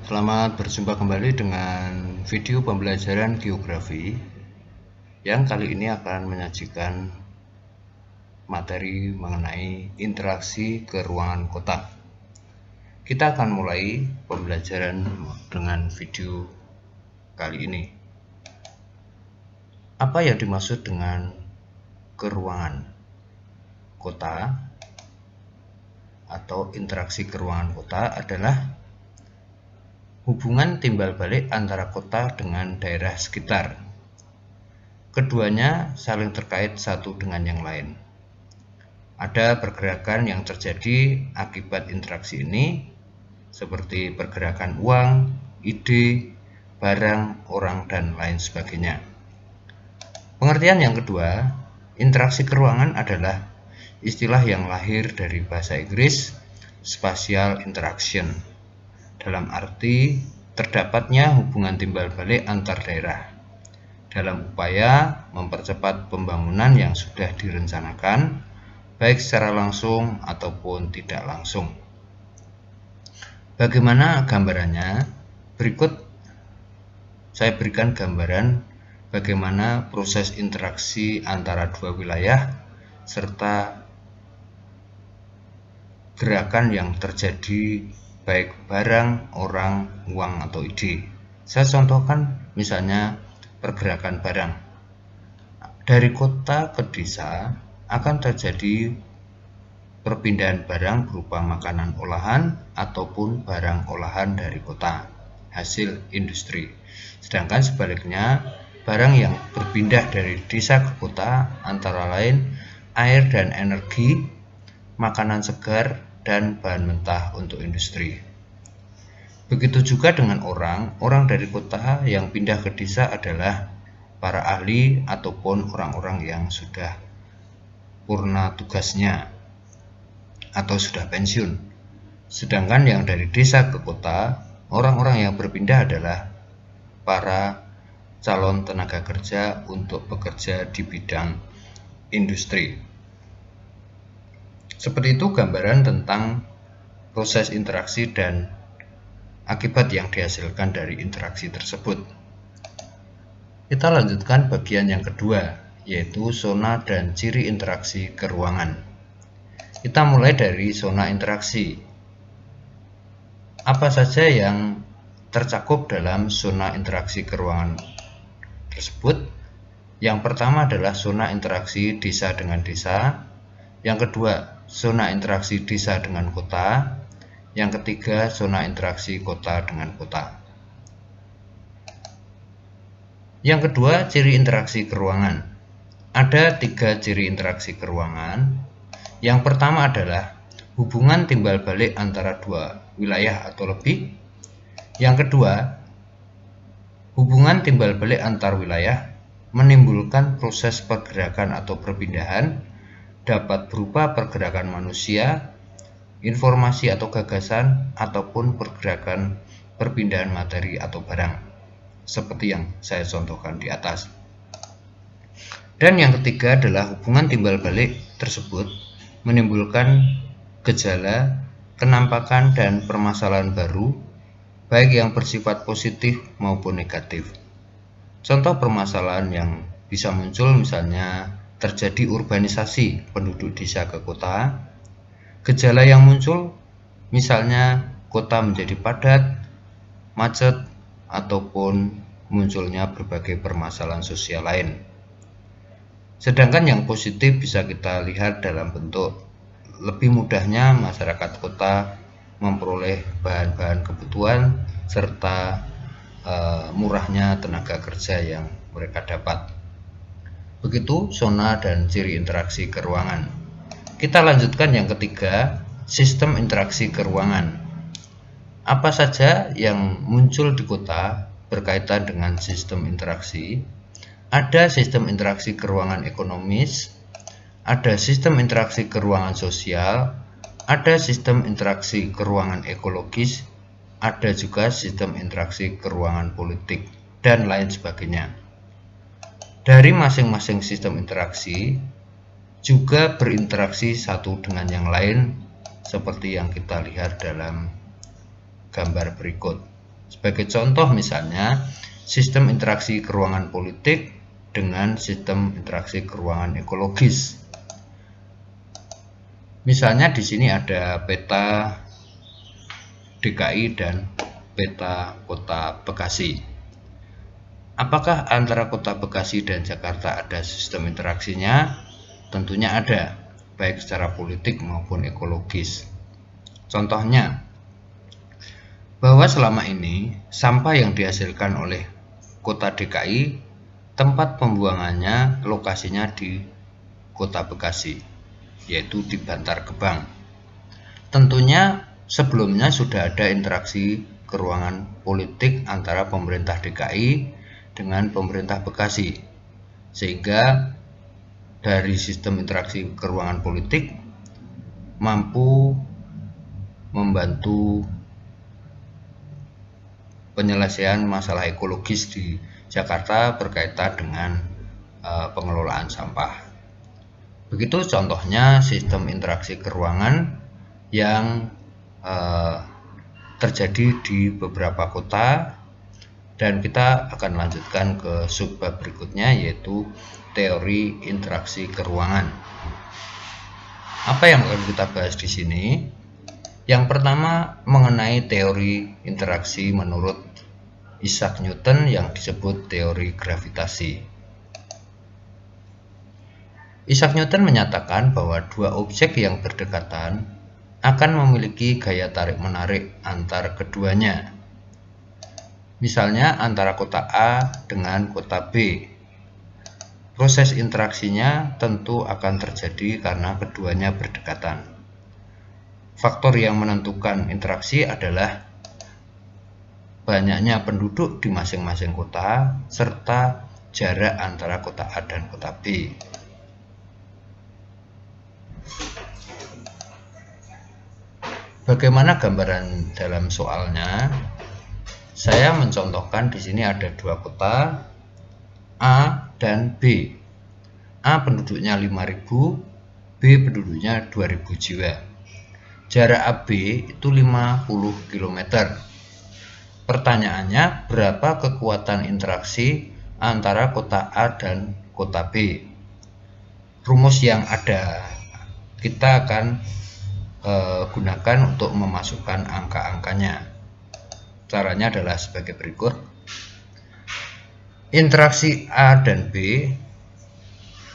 Selamat berjumpa kembali dengan video pembelajaran geografi yang kali ini akan menyajikan materi mengenai interaksi keruangan kota. Kita akan mulai pembelajaran dengan video kali ini. Apa yang dimaksud dengan keruangan kota atau interaksi keruangan kota adalah hubungan timbal balik antara kota dengan daerah sekitar. Keduanya saling terkait satu dengan yang lain. Ada pergerakan yang terjadi akibat interaksi ini, seperti pergerakan uang, ide, barang, orang, dan lain sebagainya. Pengertian yang kedua, interaksi keruangan adalah istilah yang lahir dari bahasa Inggris, spatial interaction. Dalam arti terdapatnya hubungan timbal balik antar daerah dalam upaya mempercepat pembangunan yang sudah direncanakan, baik secara langsung ataupun tidak langsung. Bagaimana gambarannya? Berikut saya berikan gambaran bagaimana proses interaksi antara dua wilayah serta gerakan yang terjadi baik barang, orang, uang, atau ide. Saya contohkan misalnya pergerakan barang. Dari kota ke desa akan terjadi perpindahan barang berupa makanan olahan ataupun barang olahan dari kota, hasil industri. Sedangkan sebaliknya, barang yang berpindah dari desa ke kota antara lain air dan energi, makanan segar, dan bahan mentah untuk industri. Begitu juga dengan orang dari kota yang pindah ke desa adalah para ahli ataupun orang-orang yang sudah purna tugasnya atau sudah pensiun. Sedangkan yang dari desa ke kota, orang-orang yang berpindah adalah para calon tenaga kerja untuk bekerja di bidang industri. Seperti itu gambaran tentang proses interaksi dan akibat yang dihasilkan dari interaksi tersebut. Kita lanjutkan bagian yang kedua, yaitu zona dan ciri interaksi keruangan. Kita mulai dari zona interaksi. Apa saja yang tercakup dalam zona interaksi keruangan tersebut? Yang pertama adalah zona interaksi desa dengan desa. Yang kedua, zona interaksi desa dengan kota. Yang ketiga, zona interaksi kota dengan kota. Yang kedua, ciri interaksi keruangan. Ada 3 ciri interaksi keruangan. Yang pertama adalah hubungan timbal balik antara dua wilayah atau lebih. Yang kedua, hubungan timbal balik antar wilayah menimbulkan proses pergerakan atau perpindahan, dapat berupa pergerakan manusia, informasi atau gagasan, ataupun pergerakan perpindahan materi atau barang, seperti yang saya contohkan di atas. Dan yang ketiga adalah hubungan timbal balik tersebut menimbulkan gejala, kenampakan, dan permasalahan baru, baik yang bersifat positif maupun negatif. Contoh permasalahan yang bisa muncul misalnya terjadi urbanisasi penduduk desa ke kota. Gejala yang muncul misalnya kota menjadi padat, macet, ataupun munculnya berbagai permasalahan sosial lain. Sedangkan yang positif bisa kita lihat dalam bentuk lebih mudahnya masyarakat kota memperoleh bahan-bahan kebutuhan serta murahnya tenaga kerja yang mereka dapat. Begitu zona dan ciri interaksi keruangan. Kita lanjutkan yang ketiga, sistem interaksi keruangan. Apa saja yang muncul di kota berkaitan dengan sistem interaksi? Ada sistem interaksi keruangan ekonomis, ada sistem interaksi keruangan sosial, ada sistem interaksi keruangan ekologis, ada juga sistem interaksi keruangan politik, dan lain sebagainya. Dari masing-masing sistem interaksi juga berinteraksi satu dengan yang lain, seperti yang kita lihat dalam gambar berikut. Sebagai contoh misalnya sistem interaksi keruangan politik dengan sistem interaksi keruangan ekologis. Misalnya di sini ada peta DKI dan peta Kota Bekasi. Apakah antara Kota Bekasi dan Jakarta ada sistem interaksinya? Tentunya ada, baik secara politik maupun ekologis. Contohnya, bahwa selama ini sampah yang dihasilkan oleh Kota DKI, tempat pembuangannya lokasinya di Kota Bekasi, yaitu di Bantar Gebang. Tentunya sebelumnya sudah ada interaksi keruangan politik antara pemerintah DKI dengan pemerintah Bekasi, sehingga dari sistem interaksi keruangan politik mampu membantu penyelesaian masalah ekologis di Jakarta berkaitan dengan pengelolaan sampah. Begitu contohnya sistem interaksi keruangan yang terjadi di beberapa kota, dan kita akan lanjutkan ke subbab berikutnya, yaitu teori interaksi keruangan. Apa yang akan kita bahas di sini? Yang pertama mengenai teori interaksi menurut Isaac Newton yang disebut teori gravitasi. Isaac Newton menyatakan bahwa dua objek yang berdekatan akan memiliki gaya tarik-menarik antar keduanya. Misalnya antara kota A dengan kota B. Proses interaksinya tentu akan terjadi karena keduanya berdekatan. Faktor yang menentukan interaksi adalah banyaknya penduduk di masing-masing kota serta jarak antara kota A dan kota B. Bagaimana gambaran dalam soalnya? Saya mencontohkan di sini ada dua kota A dan B. A penduduknya 5.000, B penduduknya 2.000 jiwa. Jarak AB itu 50 km. Pertanyaannya, berapa kekuatan interaksi antara kota A dan kota B? Rumus yang ada kita akan gunakan untuk memasukkan angka-angkanya. Caranya adalah sebagai berikut. Interaksi A dan B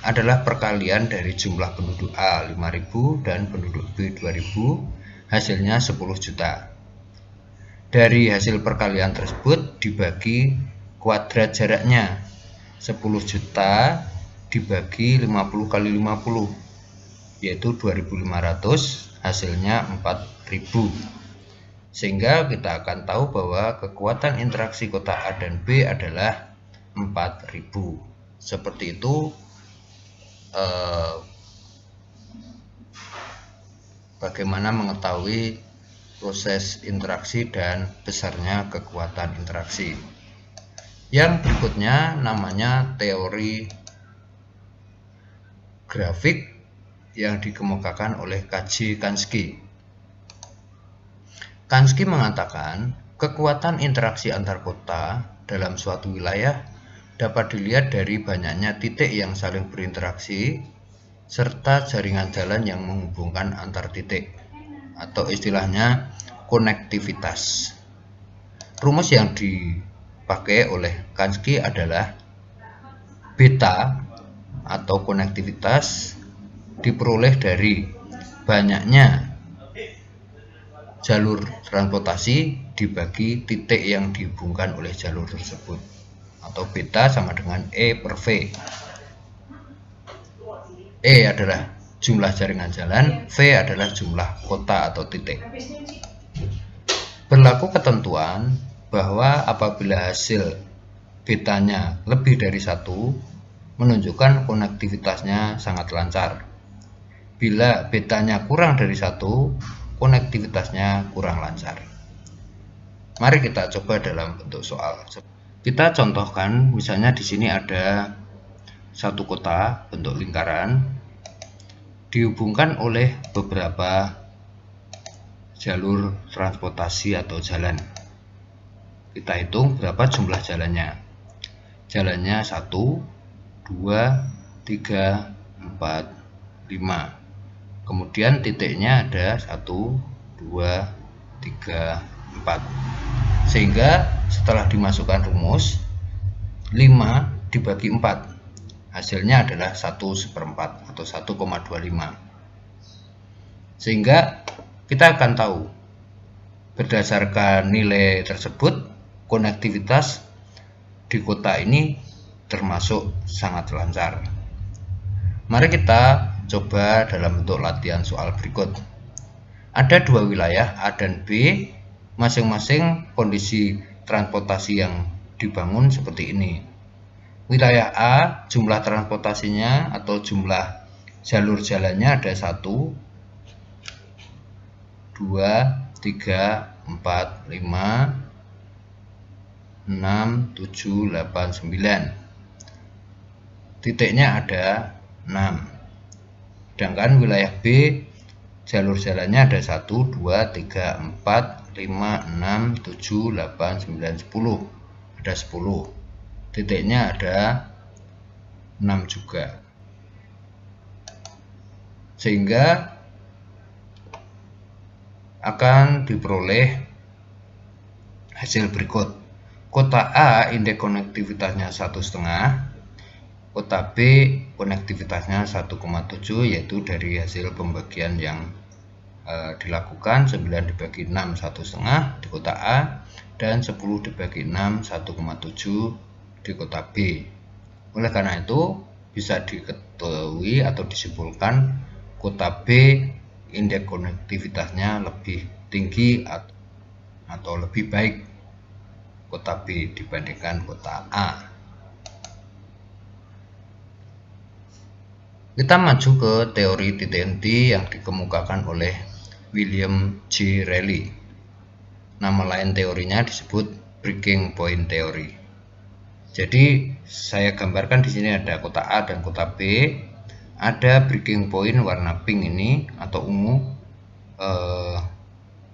adalah perkalian dari jumlah penduduk A 5.000 dan penduduk B 2.000, hasilnya 10 juta. Dari hasil perkalian tersebut dibagi kuadrat jaraknya. 10 juta dibagi 50 kali 50, yaitu 2.500, hasilnya 4.000. Sehingga kita akan tahu bahwa kekuatan interaksi kota A dan B adalah 4.000. Seperti itu bagaimana mengetahui proses interaksi dan besarnya kekuatan interaksi. Yang berikutnya namanya teori grafik yang dikemukakan oleh K.J. Kansky. Kansky mengatakan kekuatan interaksi antar kota dalam suatu wilayah dapat dilihat dari banyaknya titik yang saling berinteraksi serta jaringan jalan yang menghubungkan antar titik, atau istilahnya konektivitas. Rumus yang dipakai oleh Kansky adalah beta atau konektivitas diperoleh dari banyaknya jalur transportasi dibagi titik yang dihubungkan oleh jalur tersebut, atau beta sama dengan E per V. E adalah jumlah jaringan jalan, V adalah jumlah kota atau titik. Berlaku ketentuan bahwa apabila hasil betanya lebih dari 1, menunjukkan konektivitasnya sangat lancar. Bila betanya kurang dari 1, konektivitasnya kurang lancar. Mari kita coba dalam bentuk soal. Kita contohkan, misalnya di sini ada satu kota bentuk lingkaran dihubungkan oleh beberapa jalur transportasi atau jalan. kita hitung berapa jumlah jalannya. Jalannya 1, 2, 3, 4, 5. Kemudian titiknya ada 1, 2, 3, 4. Sehingga setelah dimasukkan rumus, 5 dibagi 4. Hasilnya adalah 1/4 atau 1,25. Sehingga kita akan tahu berdasarkan nilai tersebut konektivitas di kota ini termasuk sangat lancar. Mari kita coba dalam bentuk latihan soal berikut. Ada dua wilayah A dan B, masing-masing kondisi transportasi yang dibangun seperti ini. Wilayah A, jumlah transportasinya atau jumlah jalur jalannya ada 1, 2, 3, 4, 5, 6, 7, 8, 9. Titiknya ada 6. Sedangkan wilayah B, jalur jalannya ada 1, 2, 3, 4, 5, 6, 7, 8, 9, 10. Ada 10. Titiknya ada 6 juga. Sehingga akan diperoleh hasil berikut. Kota A indeks konektivitasnya 1,5, kota B konektivitasnya 1,7, yaitu dari hasil pembagian yang dilakukan 9 dibagi 6 1,5 di kota A dan 10 dibagi 6 1,7 di kota B. Oleh karena itu bisa diketahui atau disimpulkan kota B indeks konektivitasnya lebih tinggi atau lebih baik kota B dibandingkan kota A. Kita maju ke teori titik henti yang dikemukakan oleh William J. Rayleigh. Nama lain teorinya disebut breaking point theory. Jadi saya gambarkan di sini ada kota A dan kota B. Ada breaking point warna pink ini atau ungu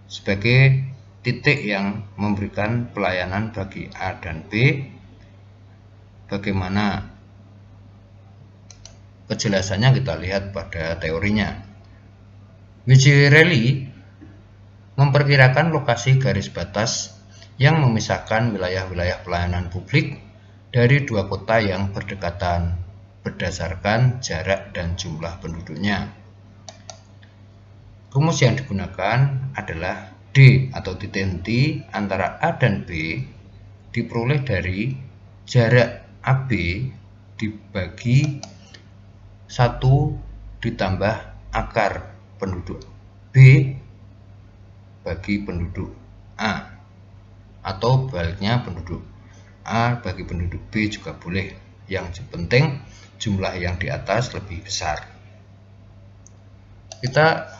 sebagai titik yang memberikan pelayanan bagi A dan B. Bagaimana kejelasannya kita lihat pada teorinya. W.J. Rayleigh memperkirakan lokasi garis batas yang memisahkan wilayah-wilayah pelayanan publik dari dua kota yang berdekatan berdasarkan jarak dan jumlah penduduknya. Rumus yang digunakan adalah D atau titik henti antara A dan B diperoleh dari jarak AB dibagi 1 ditambah akar penduduk B bagi penduduk A, atau baliknya penduduk A bagi penduduk B juga boleh. Yang penting jumlah yang di atas lebih besar. Kita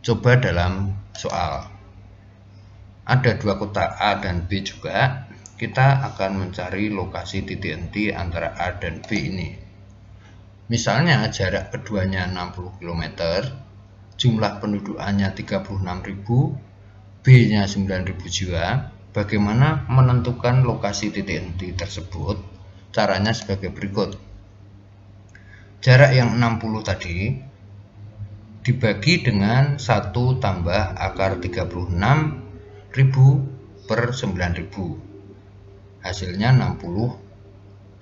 coba dalam soal. Ada dua kota A dan B juga. Kita akan mencari lokasi titik henti antara A dan B ini. Misalnya jarak keduanya 60 km, jumlah pendudukannya 36.000, B-nya 9.000 jiwa. Bagaimana menentukan lokasi titik henti tersebut? Caranya sebagai berikut. Jarak yang 60 tadi dibagi dengan 1 tambah akar 36.000 per 9.000. Hasilnya 60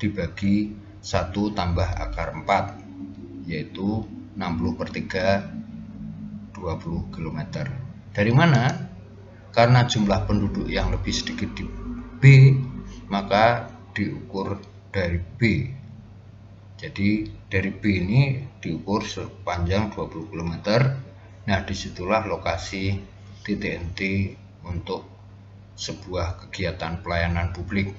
dibagi 1 tambah akar 4, yaitu 60 per 3, 20 km. Dari mana? Karena jumlah penduduk yang lebih sedikit di B, maka diukur dari B. Jadi dari B ini diukur sepanjang 20 km. Nah, disitulah lokasi titik henti untuk sebuah kegiatan pelayanan publik.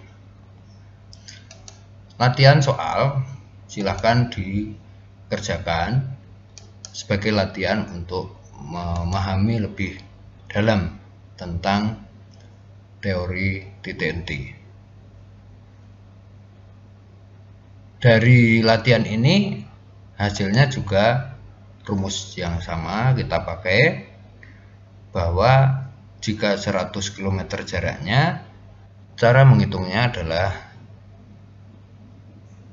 Latihan soal silakan dikerjakan sebagai latihan untuk memahami lebih dalam tentang teori titik henti. Dari latihan ini hasilnya juga rumus yang sama kita pakai, bahwa Jika 100 km jaraknya, cara menghitungnya adalah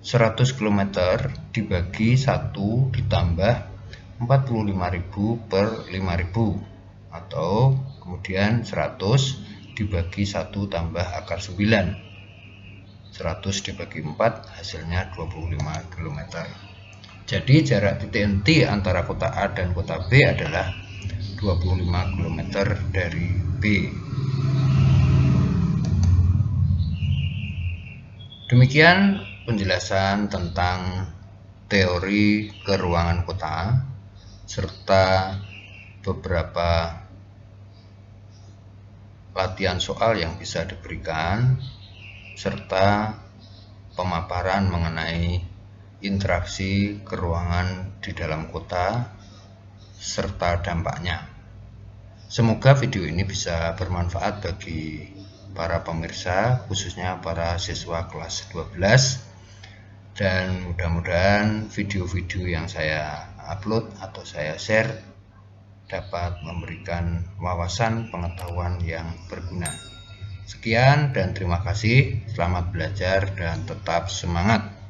100 km dibagi 1 ditambah 45.000 per 5.000, atau kemudian 100 dibagi 1 tambah akar 9. 100 dibagi 4 hasilnya 25 km. Jadi jarak titik henti antara kota A dan kota B adalah 25 km dari B. Demikian penjelasan tentang teori keruangan kota serta beberapa latihan soal yang bisa diberikan serta pemaparan mengenai interaksi keruangan di dalam kota serta dampaknya. Semoga video ini bisa bermanfaat bagi para pemirsa, khususnya para siswa kelas 12, dan mudah-mudahan video-video yang saya upload atau saya share dapat memberikan wawasan pengetahuan yang berguna. Sekian dan terima kasih, selamat belajar dan tetap semangat.